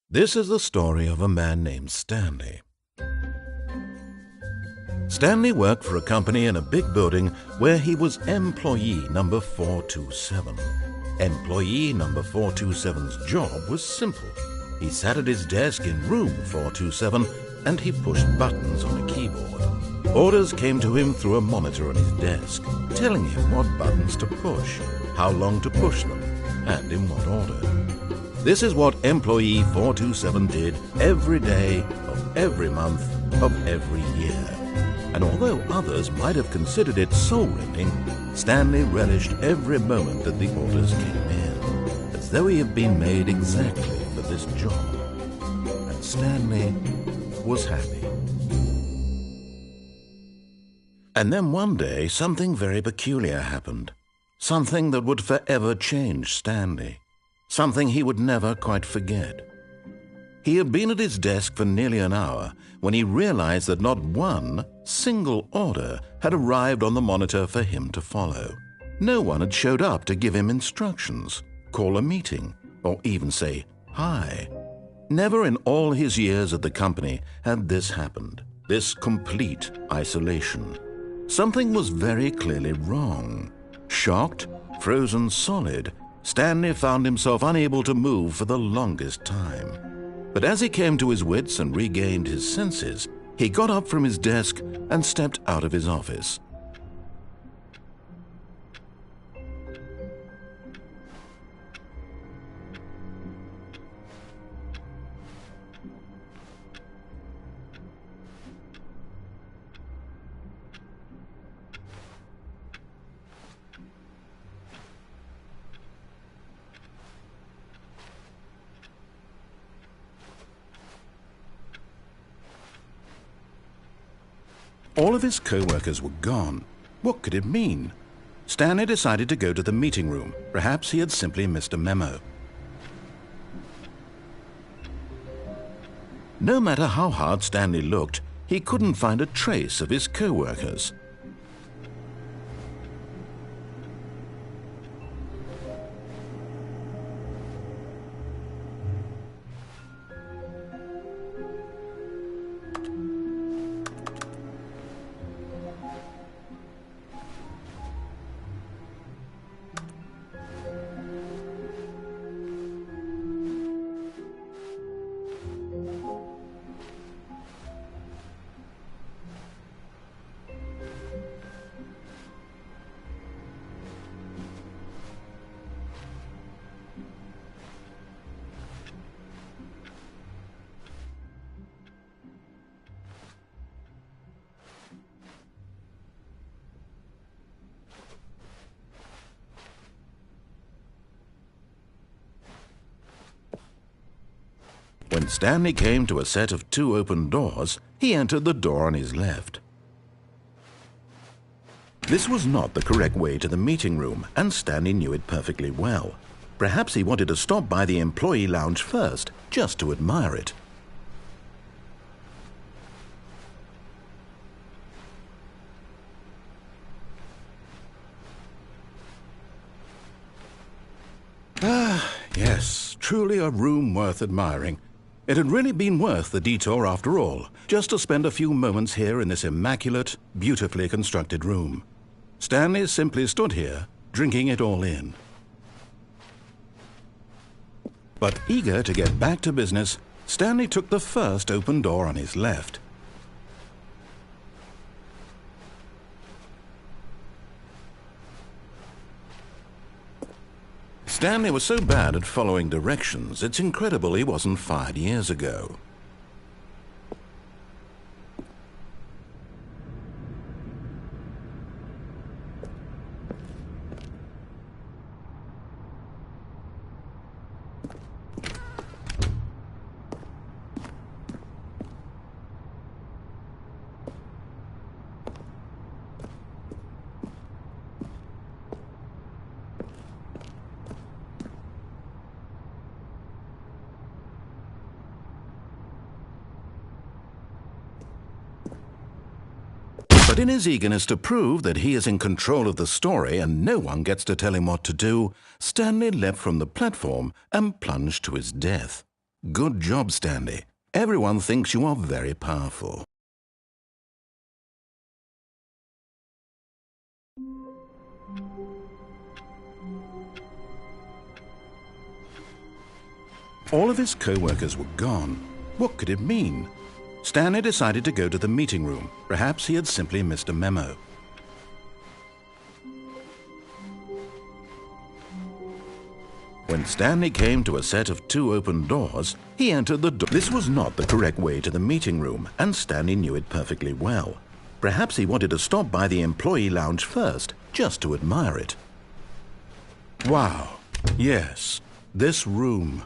This is the story of a man named Stanley. Stanley worked for a company in a big building where he was employee number 427. Employee number 427's job was simple. He sat at his desk in room 427 and he pushed buttons on a keyboard. Orders came to him through a monitor on his desk, telling him what buttons to push, how long to push them, and in what order. This is what employee 427 did every day of every month of every year. And although others might have considered it soul-rending, Stanley relished every moment that the orders came in, as though he had been made exactly for this job. And Stanley was happy. And then one day, something very peculiar happened. Something that would forever change Stanley. Something he would never quite forget. He had been at his desk for nearly an hour when he realized that not one single order had arrived on the monitor for him to follow. No one had showed up to give him instructions, call a meeting, or even say hi. Never in all his years at the company had this happened, this complete isolation. Something was very clearly wrong. Shocked, frozen solid, Stanley found himself unable to move for the longest time. But as he came to his wits and regained his senses, he got up from his desk and stepped out of his office. All of his co-workers were gone. What could it mean? Stanley decided to go to the meeting room. Perhaps he had simply missed a memo. No matter how hard Stanley looked, he couldn't find a trace of his co-workers. When Stanley came to a set of 2 open doors, he entered the door on his left. This was not the correct way to the meeting room, and Stanley knew it perfectly well. Perhaps he wanted to stop by the employee lounge first, just to admire it. Ah, yes, truly a room worth admiring. It had really been worth the detour after all, just to spend a few moments here in this immaculate, beautifully constructed room. Stanley simply stood here, drinking it all in. But eager to get back to business, Stanley took the first open door on his left. Stanley was so bad at following directions, it's incredible he wasn't fired years ago. But in his eagerness to prove that he is in control of the story and no one gets to tell him what to do, Stanley leapt from the platform and plunged to his death. Good job, Stanley. Everyone thinks you are very powerful. All of his co-workers were gone. What could it mean? Stanley decided to go to the meeting room. Perhaps he had simply missed a memo. When Stanley came to a set of 2 open doors, he entered the door. This was not the correct way to the meeting room, and Stanley knew it perfectly well. Perhaps he wanted to stop by the employee lounge first, just to admire it. Wow, yes, this room.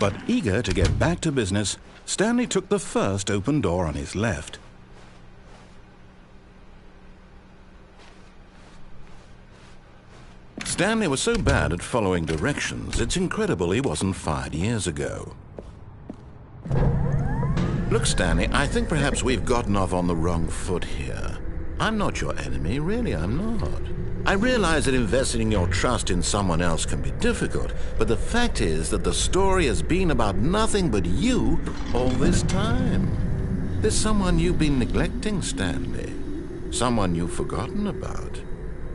But eager to get back to business, Stanley took the first open door on his left. Stanley was so bad at following directions, it's incredible he wasn't fired years ago. Look, Stanley, I think perhaps we've gotten off on the wrong foot here. I'm not your enemy, really, I'm not. I realize that investing your trust in someone else can be difficult, but the fact is that the story has been about nothing but you all this time. There's someone you've been neglecting, Stanley. Someone you've forgotten about.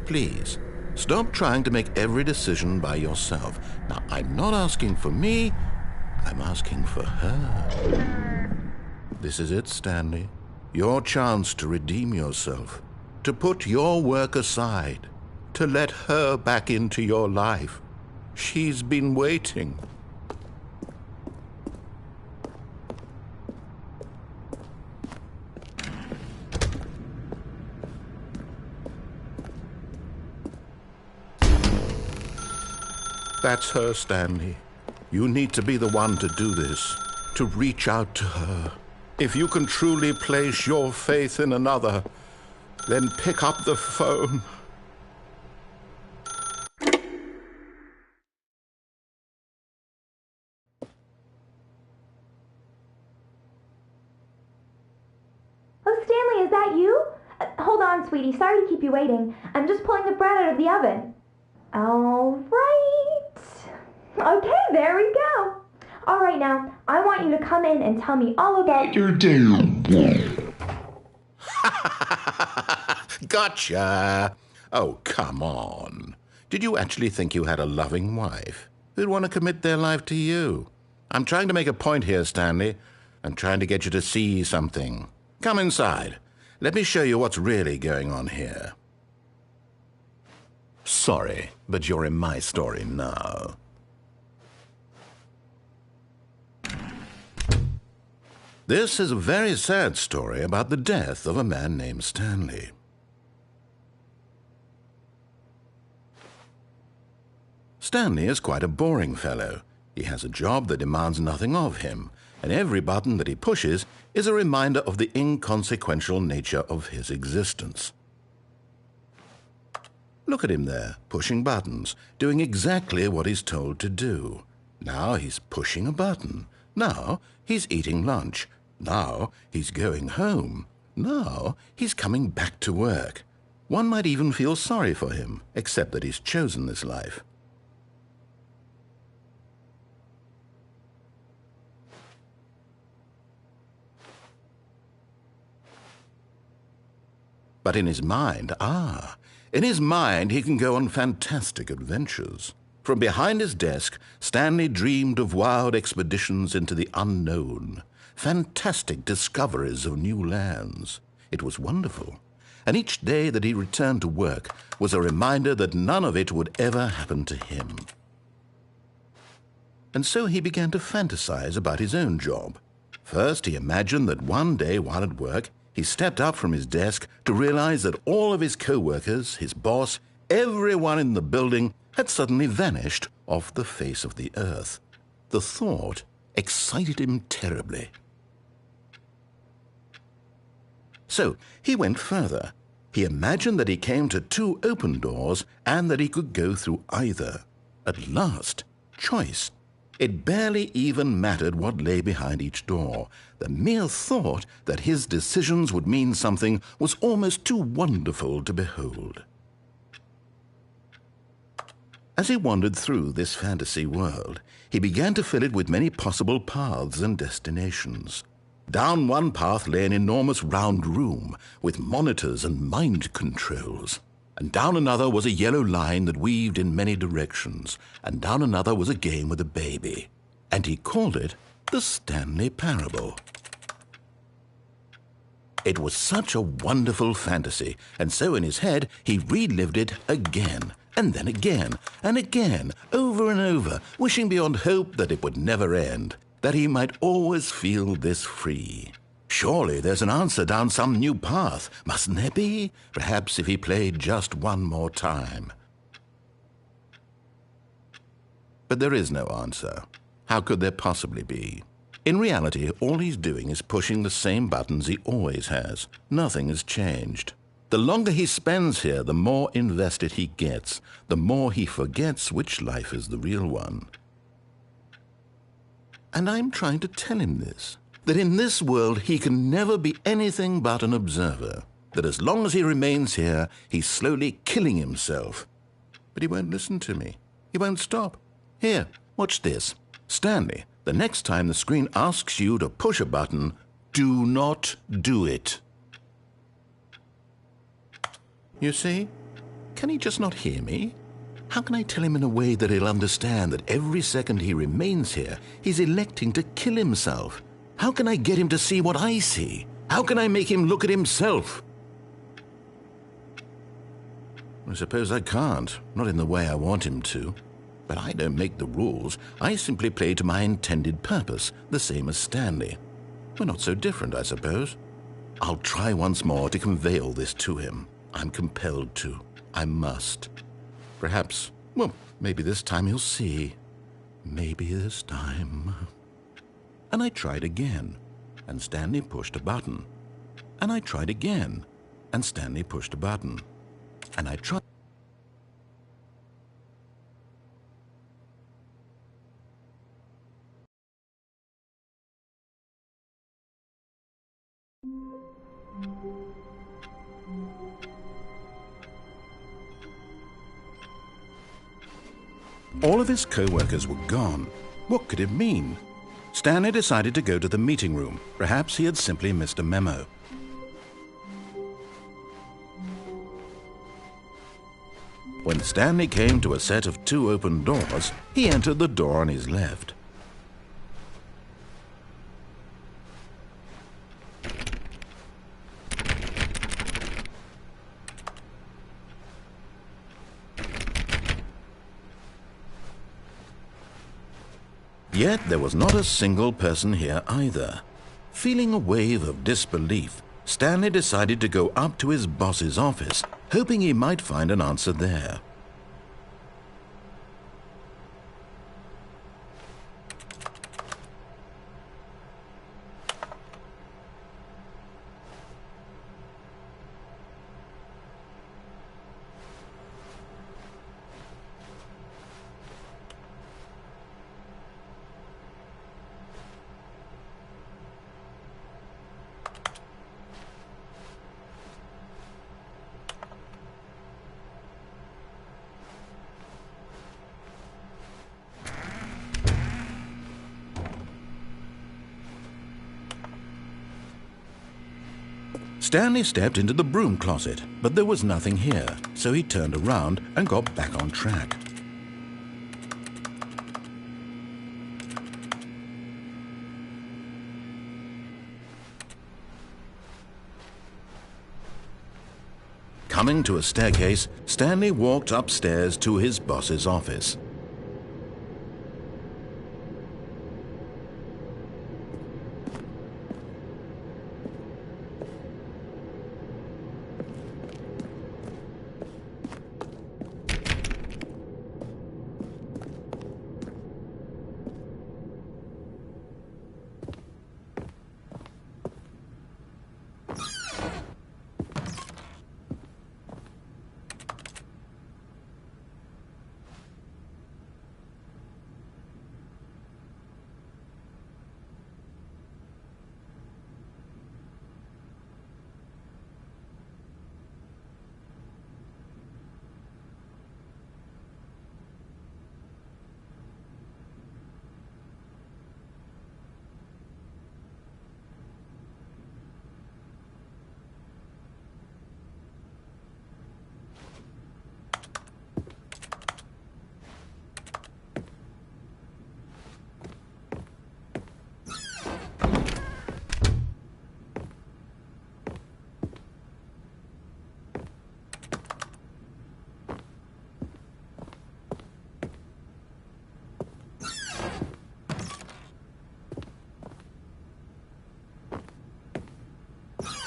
Please, stop trying to make every decision by yourself. Now, I'm not asking for me, I'm asking for her. This is it, Stanley. Your chance to redeem yourself, to put your work aside, to let her back into your life. She's been waiting. That's her, Stanley. You need to be the one to do this, to reach out to her. If you can truly place your faith in another, then pick up the phone. Oh, Stanley, is that you? Hold on, sweetie. Sorry to keep you waiting. I'm just pulling the bread out of the oven. All right. Okay, there we go. All right, now, I want you to come in and tell me all about your day. Gotcha! Oh, come on. Did you actually think you had a loving wife who'd want to commit their life to you? I'm trying to make a point here, Stanley. I'm trying to get you to see something. Come inside. Let me show you what's really going on here. Sorry, but you're in my story now. This is a very sad story about the death of a man named Stanley. Stanley is quite a boring fellow. He has a job that demands nothing of him, and every button that he pushes is a reminder of the inconsequential nature of his existence. Look at him there, pushing buttons, doing exactly what he's told to do. Now he's pushing a button. Now he's eating lunch. Now he's going home. Now he's coming back to work. One might even feel sorry for him, except that he's chosen this life. But in his mind, he can go on fantastic adventures. From behind his desk, Stanley dreamed of wild expeditions into the unknown, fantastic discoveries of new lands. It was wonderful, and each day that he returned to work was a reminder that none of it would ever happen to him. And so he began to fantasize about his own job. First, he imagined that one day while at work, he stepped up from his desk to realize that all of his co-workers, his boss, everyone in the building had suddenly vanished off the face of the earth. The thought excited him terribly. So he went further. He imagined that he came to 2 open doors and that he could go through either. At last, choice. It barely even mattered what lay behind each door. The mere thought that his decisions would mean something was almost too wonderful to behold. As he wandered through this fantasy world, he began to fill it with many possible paths and destinations. Down one path lay an enormous round room with monitors and mind controls. And down another was a yellow line that weaved in many directions. And down another was a game with a baby. And he called it the Stanley Parable. It was such a wonderful fantasy, and so in his head he relived it again, and then again, and again, over and over, wishing beyond hope that it would never end, that he might always feel this free. Surely there's an answer down some new path, mustn't there be? Perhaps if he played just one more time. But there is no answer. How could there possibly be? In reality, all he's doing is pushing the same buttons he always has. Nothing has changed. The longer he spends here, the more invested he gets, the more he forgets which life is the real one. And I'm trying to tell him this, that in this world he can never be anything but an observer, that as long as he remains here, he's slowly killing himself. But he won't listen to me. He won't stop. Here, watch this. Stanley, the next time the screen asks you to push a button, do not do it. You see? Can he just not hear me? How can I tell him in a way that he'll understand that every second he remains here, he's electing to kill himself? How can I get him to see what I see? How can I make him look at himself? I suppose I can't, not in the way I want him to. But I don't make the rules. I simply play to my intended purpose, the same as Stanley. We're not so different, I suppose. I'll try once more to convey all this to him. I'm compelled to. I must. Perhaps, well, maybe this time he'll see. Maybe this time. And I tried again, and Stanley pushed a button. And I tried again, and Stanley pushed a button. And I tried. All of his co-workers were gone. What could it mean? Stanley decided to go to the meeting room. Perhaps he had simply missed a memo. When Stanley came to a set of 2 open doors, he entered the door on his left. Yet there was not a single person here either. Feeling a wave of disbelief, Stanley decided to go up to his boss's office, hoping he might find an answer there. Stanley stepped into the broom closet, but there was nothing here, so he turned around and got back on track. Coming to a staircase, Stanley walked upstairs to his boss's office.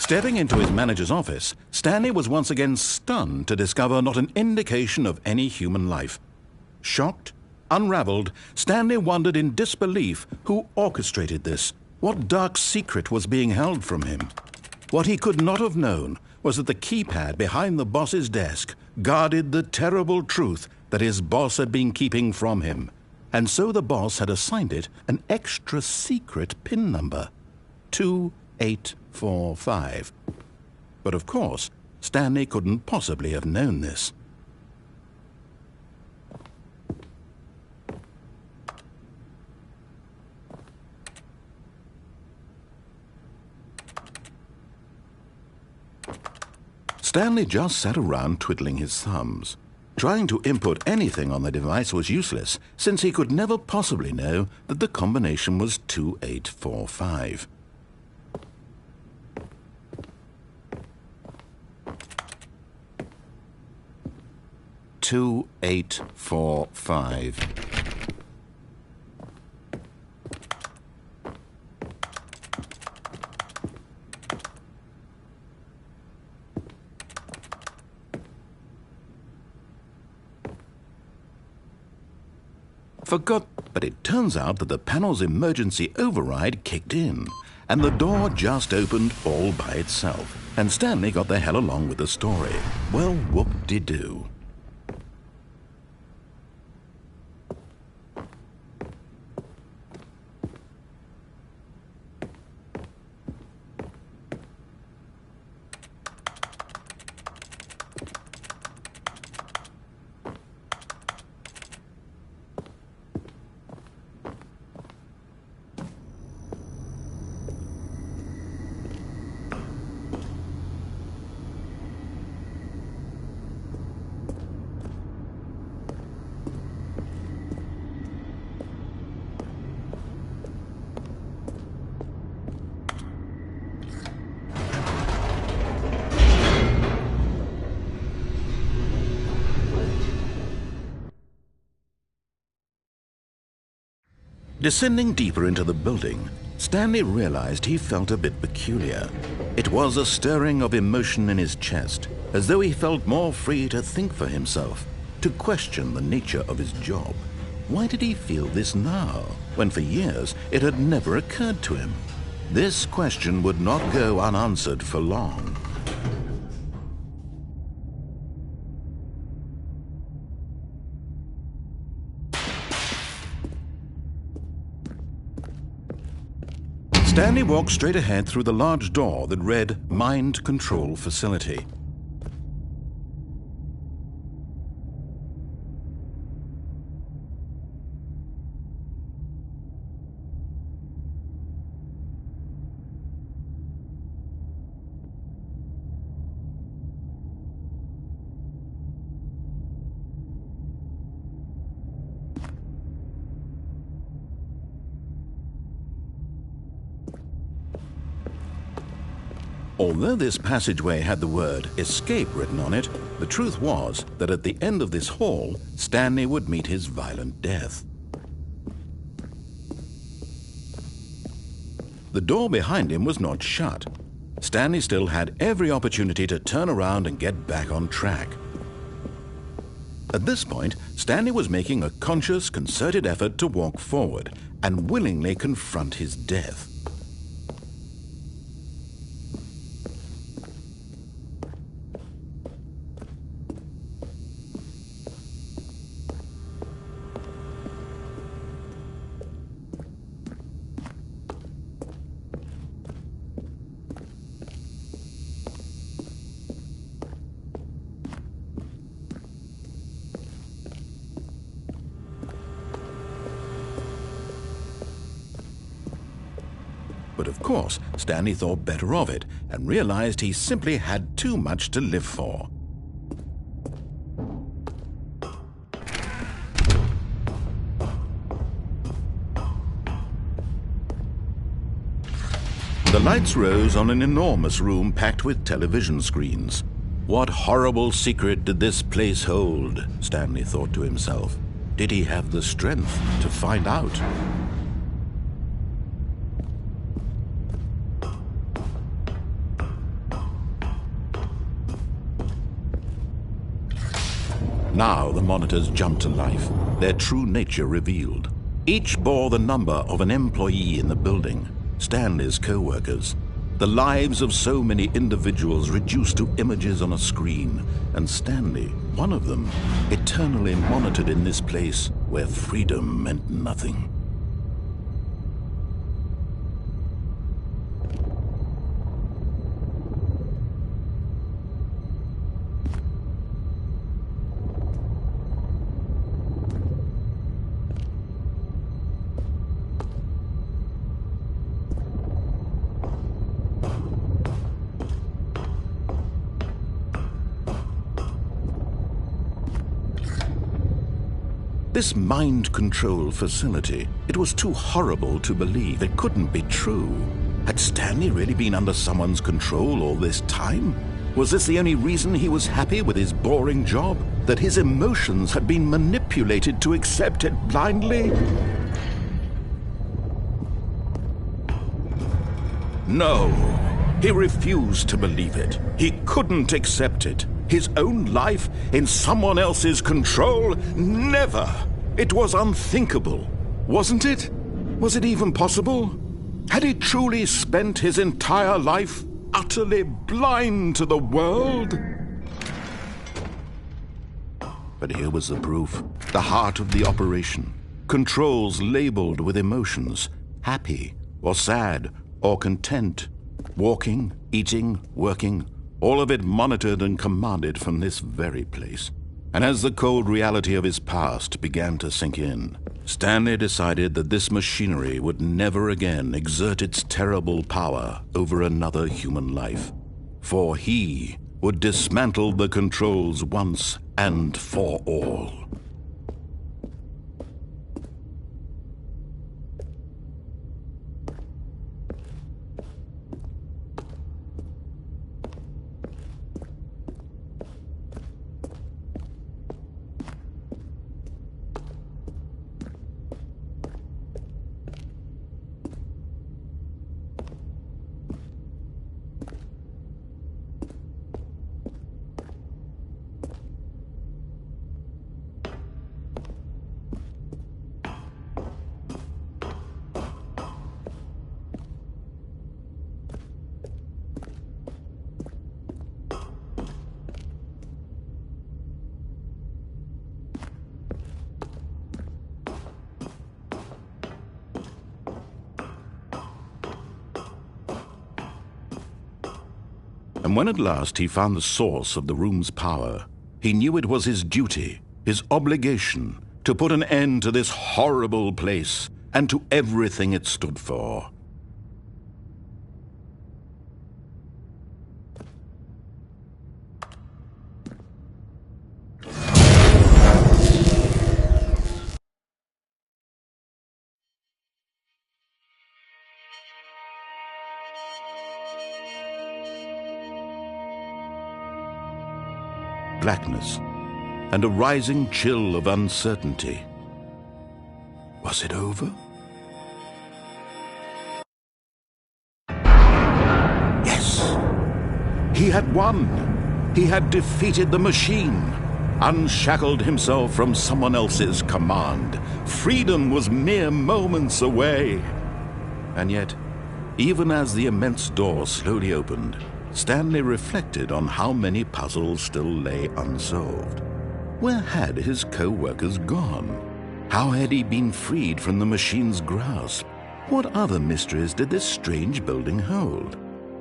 Stepping into his manager's office, Stanley was once again stunned to discover not an indication of any human life. Shocked, unraveled, Stanley wondered in disbelief who orchestrated this. What dark secret was being held from him? What he could not have known was that the keypad behind the boss's desk guarded the terrible truth that his boss had been keeping from him. And so the boss had assigned it an extra secret PIN number, 2845. But of course, Stanley couldn't possibly have known this. Stanley just sat around twiddling his thumbs. Trying to input anything on the device was useless, since he could never possibly know that the combination was 2845. Forgot, but it turns out that the panel's emergency override kicked in, and the door just opened all by itself, and Stanley got the hell along with the story. Well, whoop-de-doo. Descending deeper into the building, Stanley realized he felt a bit peculiar. It was a stirring of emotion in his chest, as though he felt more free to think for himself, to question the nature of his job. Why did he feel this now, when for years it had never occurred to him? This question would not go unanswered for long. Stanley walked straight ahead through the large door that read Mind Control Facility. Although this passageway had the word escape written on it, the truth was that at the end of this hall, Stanley would meet his violent death. The door behind him was not shut. Stanley still had every opportunity to turn around and get back on track. At this point, Stanley was making a conscious, concerted effort to walk forward and willingly confront his death. But of course, Stanley thought better of it and realized he simply had too much to live for. The lights rose on an enormous room packed with television screens. What horrible secret did this place hold? Stanley thought to himself. Did he have the strength to find out? Now the monitors jumped to life, their true nature revealed. Each bore the number of an employee in the building, Stanley's co-workers. The lives of so many individuals reduced to images on a screen, and Stanley, one of them, eternally monitored in this place where freedom meant nothing. This mind control facility, it was too horrible to believe. It couldn't be true. Had Stanley really been under someone's control all this time? Was this the only reason he was happy with his boring job? That his emotions had been manipulated to accept it blindly? No, he refused to believe it. He couldn't accept it. His own life in someone else's control? Never! It was unthinkable, wasn't it? Was it even possible? Had he truly spent his entire life utterly blind to the world? But here was the proof, the heart of the operation. Controls labeled with emotions, happy or sad or content, walking, eating, working, all of it monitored and commanded from this very place. And as the cold reality of his past began to sink in, Stanley decided that this machinery would never again exert its terrible power over another human life. For he would dismantle the controls once and for all. And when at last he found the source of the room's power, he knew it was his duty, his obligation, to put an end to this horrible place and to everything it stood for. Blackness, and a rising chill of uncertainty. Was it over? Yes! He had won! He had defeated the machine, unshackled himself from someone else's command. Freedom was mere moments away. And yet, even as the immense door slowly opened, Stanley reflected on how many puzzles still lay unsolved. Where had his co-workers gone? How had he been freed from the machine's grasp? What other mysteries did this strange building hold?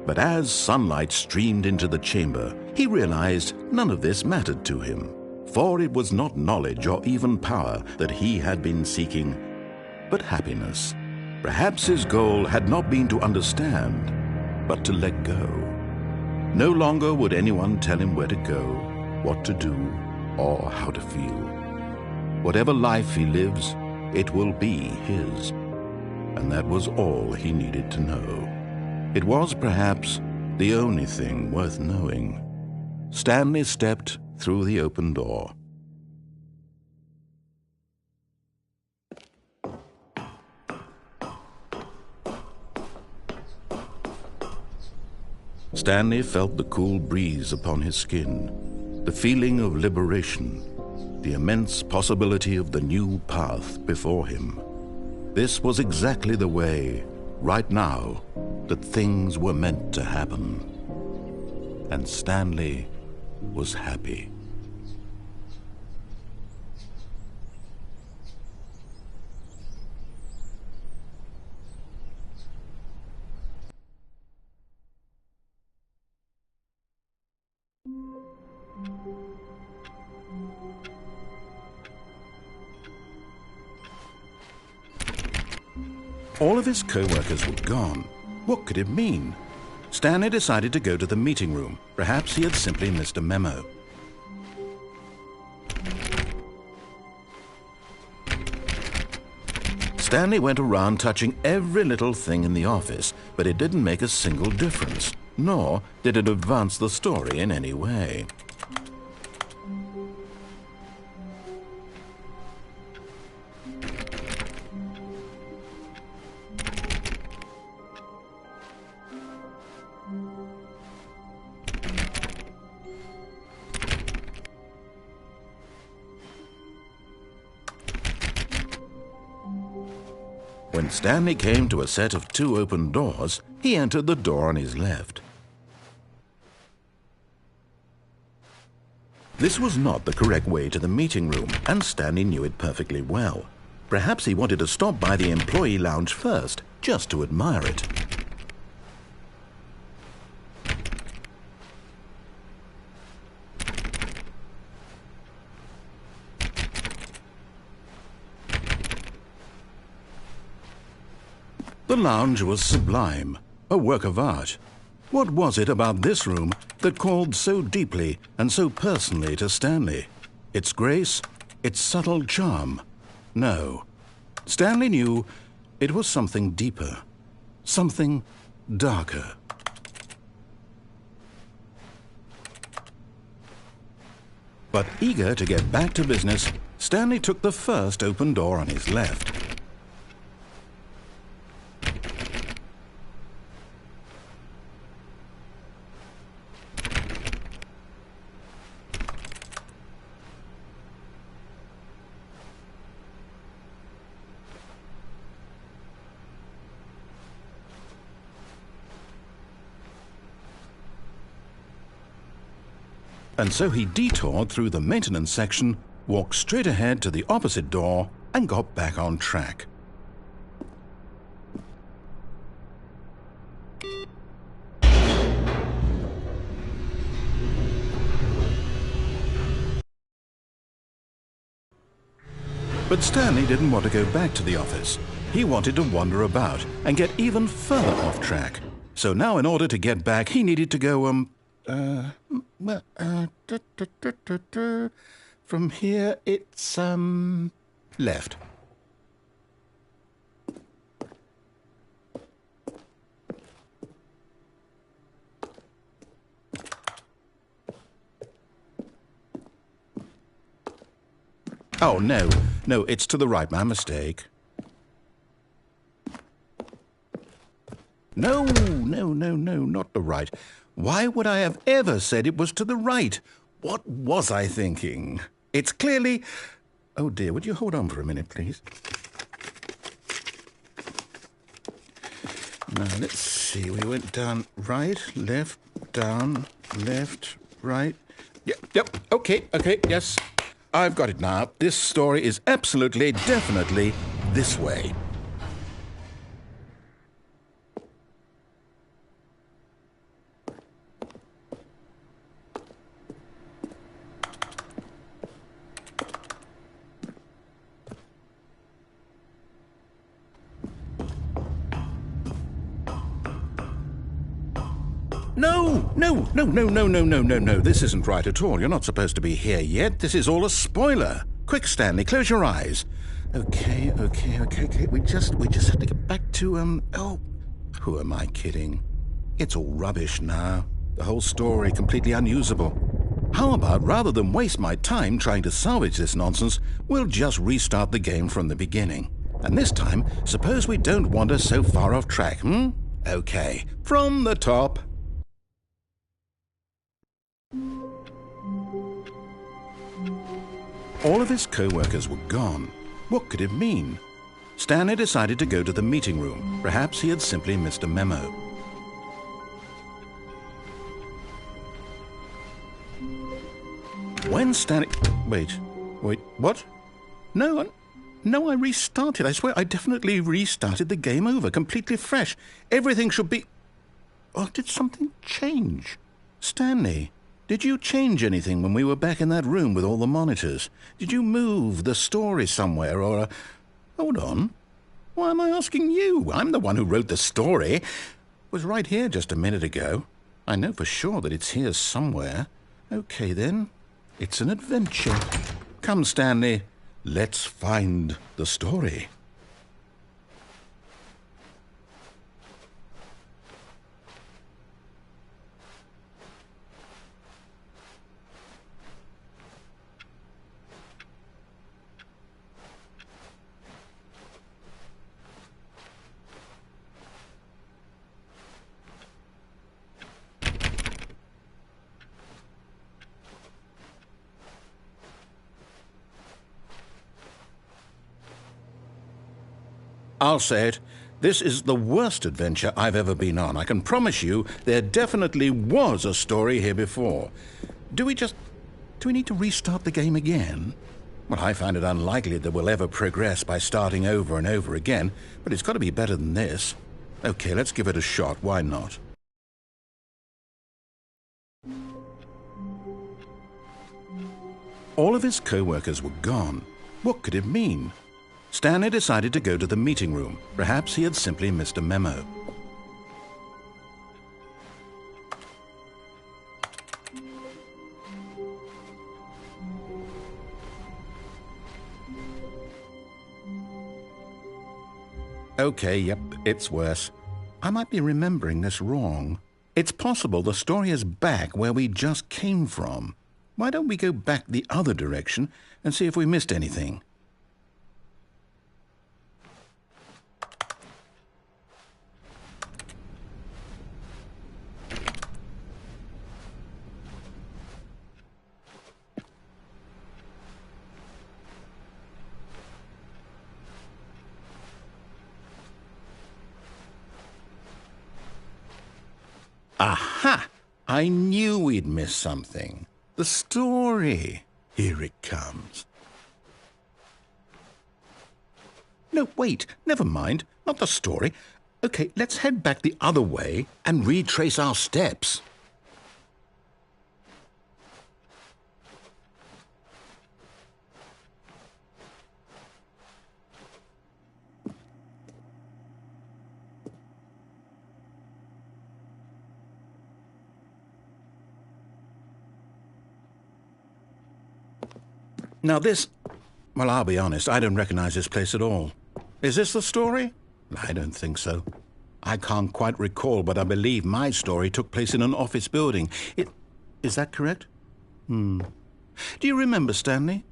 But as sunlight streamed into the chamber, he realized none of this mattered to him, for it was not knowledge or even power that he had been seeking, but happiness. Perhaps his goal had not been to understand, but to let go. No longer would anyone tell him where to go, what to do, or how to feel. Whatever life he lives, it will be his. And that was all he needed to know. It was perhaps the only thing worth knowing. Stanley stepped through the open door. Stanley felt the cool breeze upon his skin, the feeling of liberation. the immense possibility of the new path before him. This was exactly the way, right now, that things were meant to happen. And Stanley was happy. All of his co-workers were gone. What could it mean? Stanley decided to go to the meeting room. Perhaps he had simply missed a memo. Stanley went around touching every little thing in the office, but it didn't make a single difference, nor did it advance the story in any way. When Stanley came to a set of 2 open doors, he entered the door on his left. This was not the correct way to the meeting room, and Stanley knew it perfectly well. Perhaps he wanted to stop by the employee lounge first, just to admire it. The lounge was sublime, a work of art. What was it about this room that called so deeply and so personally to Stanley? Its grace? Its subtle charm? No. Stanley knew it was something deeper, something darker. But eager to get back to business, Stanley took the first open door on his left. And so he detoured through the maintenance section, walked straight ahead to the opposite door, and got back on track. But Stanley didn't want to go back to the office. He wanted to wander about and get even further off track. So now in order to get back, he needed to go, from here it's, left. Oh, no, it's to the right, my mistake. No, not the right. Why would I have ever said it was to the right? What was I thinking? It's clearly... Oh dear, would you hold on for a minute, please? Now, let's see. We went down right, left, down, left, right. Yep, okay, yes. I've got it now. This story is absolutely, definitely this way. No. This isn't right at all. You're not supposed to be here yet. This is all a spoiler. Quick, Stanley, close your eyes. Okay. We just have to get back to, oh, who am I kidding? It's all rubbish now. The whole story completely unusable. How about, rather than waste my time trying to salvage this nonsense, we'll just restart the game from the beginning. And this time, suppose we don't wander so far off track, Okay, from the top. All of his co-workers were gone. What could it mean? Stanley decided to go to the meeting room. Perhaps he had simply missed a memo. When Stanley... Wait, what? No, I restarted. I swear I definitely restarted the game over, completely fresh. Everything should be... Oh, did something change? Stanley, did you change anything when we were back in that room with all the monitors? Did you move the story somewhere or... Hold on. Why am I asking you? I'm the one who wrote the story. It was right here just a minute ago. I know for sure that it's here somewhere. Okay, then. It's an adventure. Come, Stanley. Let's find the story. I'll say it. This is the worst adventure I've ever been on. I can promise you there definitely was a story here before. Do we need to restart the game again? Well, I find it unlikely that we'll ever progress by starting over and over again, but it's got to be better than this. Okay, let's give it a shot. Why not? All of his co-workers were gone. What could it mean? Stanley decided to go to the meeting room. Perhaps he had simply missed a memo. Okay, yep, it's worse. I might be remembering this wrong. It's possible the story is back where we just came from. Why don't we go back the other direction and see if we missed anything? Aha! I knew we'd miss something. The story. Here it comes. No, wait. Never mind. Not the story. Okay, let's head back the other way and retrace our steps. Now this... Well, I'll be honest, I don't recognize this place at all. Is this the story? I don't think so. I can't quite recall, but I believe my story took place in an office building. Is that correct? Do you remember, Stanley?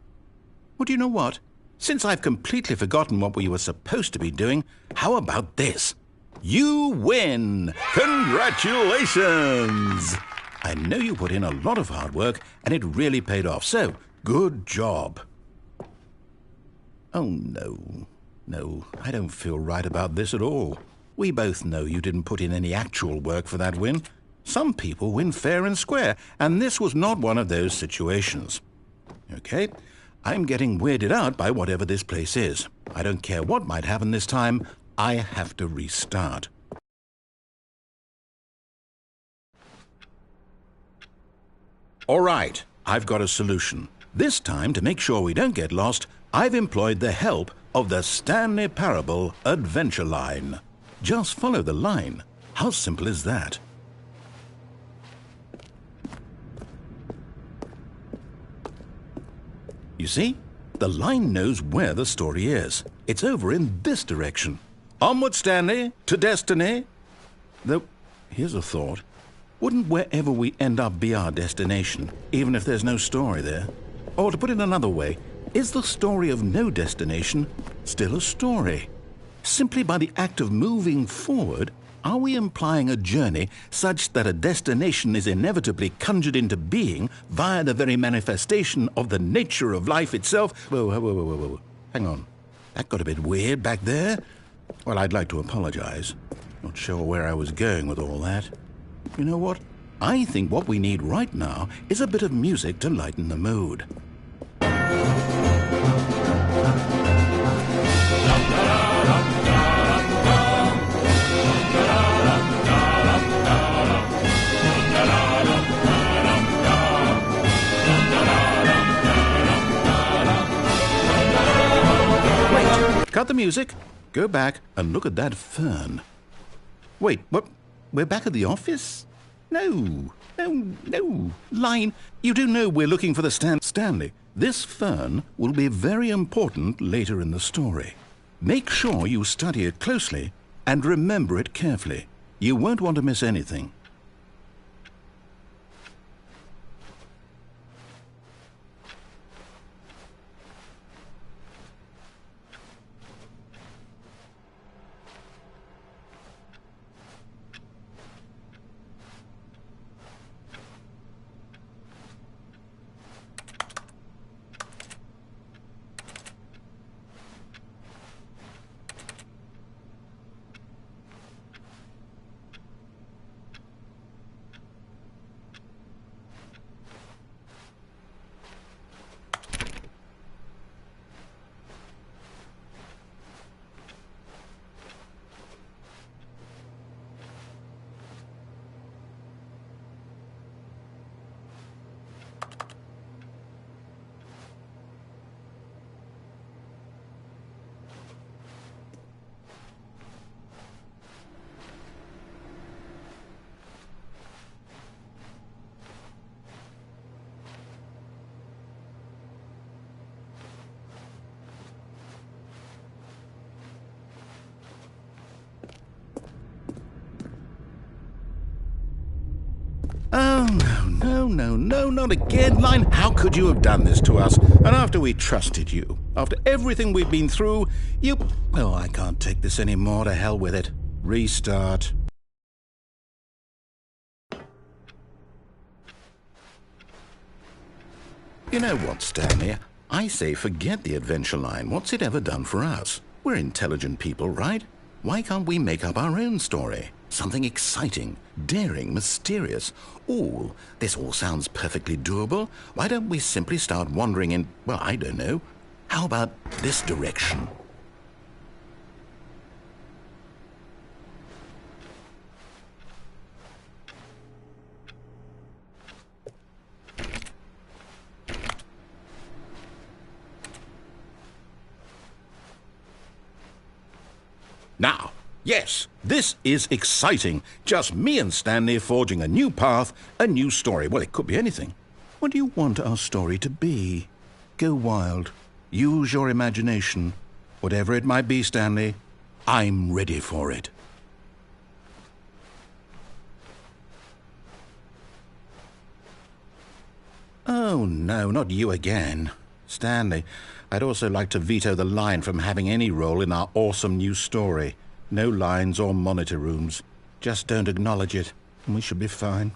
Well, do you know what? Since I've completely forgotten what we were supposed to be doing, how about this? You win! Congratulations! I know you put in a lot of hard work, and it really paid off, so... Good job. Oh, no. No, I don't feel right about this at all. We both know you didn't put in any actual work for that win. Some people win fair and square, and this was not one of those situations. Okay, I'm getting weirded out by whatever this place is. I don't care what might happen this time. I have to restart. All right, I've got a solution. This time, to make sure we don't get lost, I've employed the help of the Stanley Parable Adventure Line. Just follow the line. How simple is that? You see? The line knows where the story is. It's over in this direction. Onward, Stanley, to destiny. Though, here's a thought. Wouldn't wherever we end up be our destination, even if there's no story there? Or to put it another way, is the story of no destination still a story? Simply by the act of moving forward, Are we implying a journey such that a destination is inevitably conjured into being via the very manifestation of the nature of life itself? Whoa. Hang on. That got a bit weird back there. Well, I'd like to apologize. Not sure where I was going with all that. You know what? I think what we need right now is a bit of music to lighten the mood. Cut the music, go back and look at that fern. Wait, what? We're back at the office? No. Line, you do know we're looking for the Stanley. This fern will be very important later in the story. Make sure you study it closely and remember it carefully. You won't want to miss anything. Oh, no, not again, Line. How could you have done this to us? And after we trusted you, after everything we've been through, you... Oh, I can't take this anymore. To hell with it. Restart. You know what, Stanley? I say forget the adventure line. What's it ever done for us? We're intelligent people, right? Why can't we make up our own story? Something exciting, daring, mysterious. Ooh, this all sounds perfectly doable. Why don't we simply start wandering in, well, I don't know. How about this direction? Now, yes, this is exciting. Just me and Stanley forging a new path, a new story. Well, it could be anything. What do you want our story to be? Go wild. Use your imagination. Whatever it might be, Stanley, I'm ready for it. Oh, no, not you again. Stanley, I'd also like to veto the line from having any role in our awesome new story. No lines or monitor rooms. Just don't acknowledge it, and we should be fine.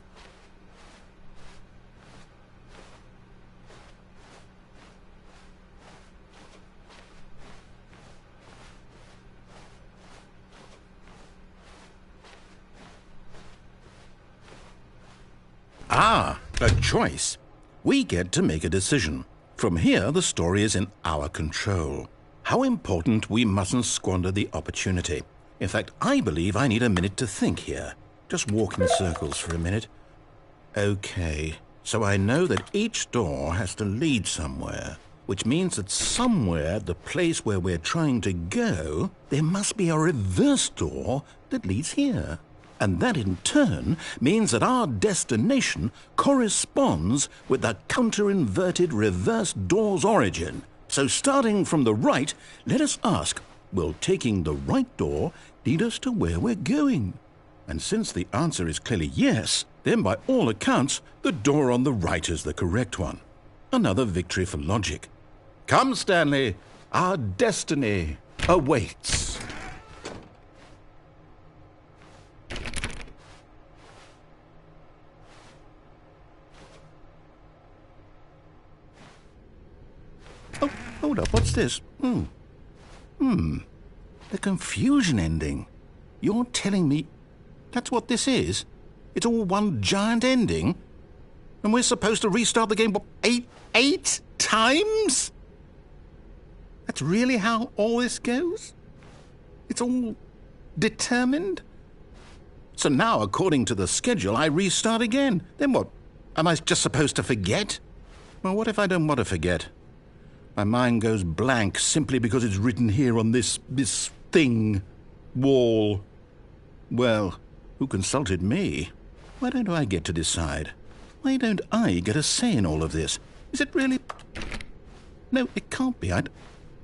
Ah, a choice. We get to make a decision. From here, the story is in our control. How important we mustn't squander the opportunity. In fact, I believe I need a minute to think here. Just walk in circles for a minute. Okay, so I know that each door has to lead somewhere, which means that somewhere, the place where we're trying to go, there must be a reverse door that leads here. And that in turn means that our destination corresponds with the counter-inverted reverse door's origin. So starting from the right, let us ask, will taking the right door lead us to where we're going? And since the answer is clearly yes, then by all accounts, the door on the right is the correct one. Another victory for logic. Come, Stanley, our destiny awaits. hold up, what's this? The confusion ending. You're telling me that's what this is? It's all one giant ending? And we're supposed to restart the game, what, eight times? That's really how all this goes? It's all determined? So now, according to the schedule, I restart again. Then what? Am I just supposed to forget? Well, what if I don't want to forget? My mind goes blank simply because it's written here on this thing, wall. Well, who consulted me? Why don't I get to decide? Why don't I get a say in all of this? Is it really... No, it can't be. I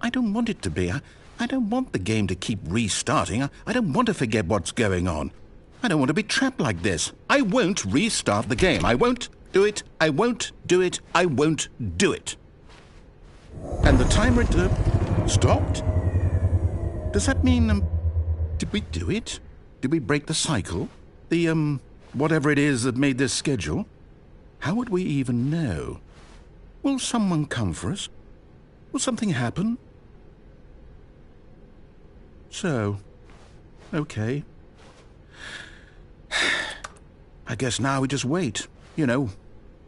don't want it to be. I don't want the game to keep restarting. I don't want to forget what's going on. I don't want to be trapped like this. I won't restart the game. I won't do it. I won't do it. I won't do it. And the timer stopped? Does that mean, did we do it? Did we break the cycle? The, whatever it is that made this schedule? How would we even know? Will someone come for us? Will something happen? So, okay. I guess now we just wait. You know,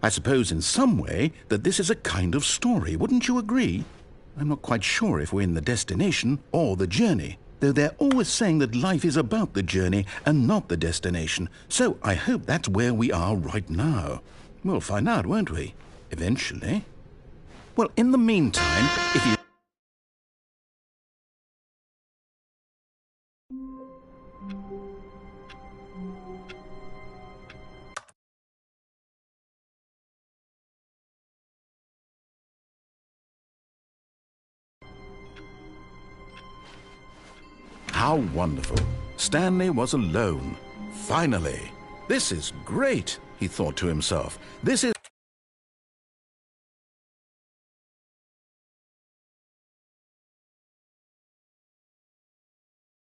I suppose in some way that this is a kind of story. Wouldn't you agree? I'm not quite sure if we're in the destination or the journey, though they're always saying that life is about the journey and not the destination. So I hope that's where we are right now. We'll find out, won't we? Eventually. Well, in the meantime, if you... How wonderful. Stanley was alone. Finally. This is great, he thought to himself. This is...